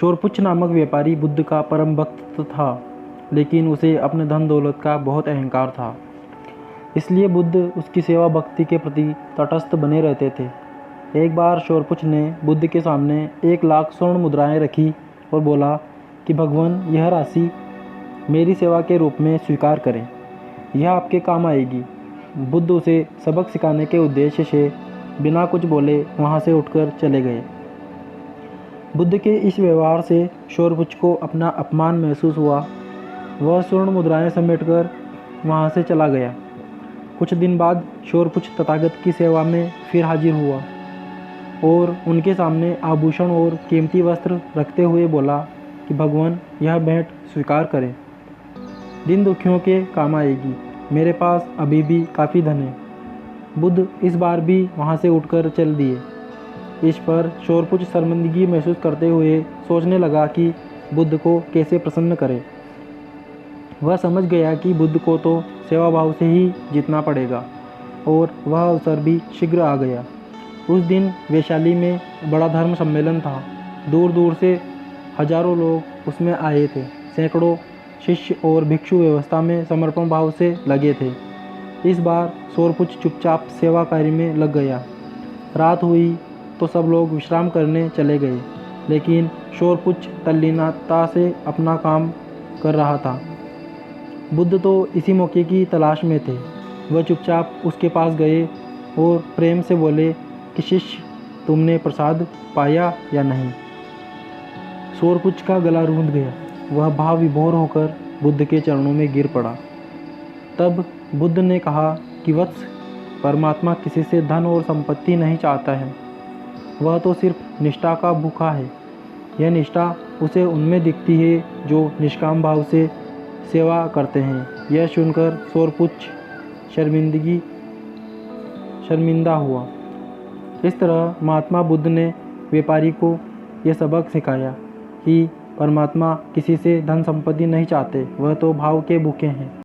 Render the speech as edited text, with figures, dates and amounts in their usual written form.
शोरपुच्छ नामक व्यापारी बुद्ध का परम भक्त था, लेकिन उसे अपने धन दौलत का बहुत अहंकार था। इसलिए बुद्ध उसकी सेवा भक्ति के प्रति तटस्थ बने रहते थे। एक बार शोरपुच्छ ने बुद्ध के सामने 1,00,000 स्वर्ण मुद्राएं रखी और बोला कि भगवान, यह राशि मेरी सेवा के रूप में स्वीकार करें, यह आपके काम आएगी। बुद्ध उसे सबक सिखाने के उद्देश्य से बिना कुछ बोले वहाँ से उठकर चले गए। बुद्ध के इस व्यवहार से शोरपुच्छ को अपना अपमान महसूस हुआ। वह स्वर्ण मुद्राएं समेटकर वहाँ से चला गया। कुछ दिन बाद शोरपुच्छ तथागत की सेवा में फिर हाजिर हुआ और उनके सामने आभूषण और कीमती वस्त्र रखते हुए बोला कि भगवान, यह भेंट स्वीकार करें, दिन दुखियों के काम आएगी, मेरे पास अभी भी काफ़ी धन है। बुद्ध इस बार भी वहाँ से उठकर चल दिए। इस पर शोरपुच्छ शर्मिंदगी महसूस करते हुए सोचने लगा कि बुद्ध को कैसे प्रसन्न करे। वह समझ गया कि बुद्ध को तो सेवा भाव से ही जीतना पड़ेगा और वह अवसर भी शीघ्र आ गया। उस दिन वैशाली में बड़ा धर्म सम्मेलन था। दूर दूर से हजारों लोग उसमें आए थे। सैकड़ों शिष्य और भिक्षु व्यवस्था में समर्पण भाव से लगे थे। इस बार शोरपुच्छ चुपचाप सेवा कार्य में लग गया। रात हुई तो सब लोग विश्राम करने चले गए, लेकिन शोरपुच्छ तल्लीनता से अपना काम कर रहा था। बुद्ध तो इसी मौके की तलाश में थे। वह चुपचाप उसके पास गए और प्रेम से बोले कि शिष्य, तुमने प्रसाद पाया या नहीं। शोरपुच्छ का गला रूंध गया। वह भाव विभोर होकर बुद्ध के चरणों में गिर पड़ा। तब बुद्ध ने कहा कि वत्स, परमात्मा किसी से धन और संपत्ति नहीं चाहता है। वह तो सिर्फ निष्ठा का भूखा है। यह निष्ठा उसे उनमें दिखती है जो निष्काम भाव से सेवा करते हैं। यह सुनकर शोरपुच्छ शर्मिंदा हुआ। इस तरह महात्मा बुद्ध ने व्यापारी को यह सबक सिखाया कि परमात्मा किसी से धन संपत्ति नहीं चाहते, वह तो भाव के भूखे हैं।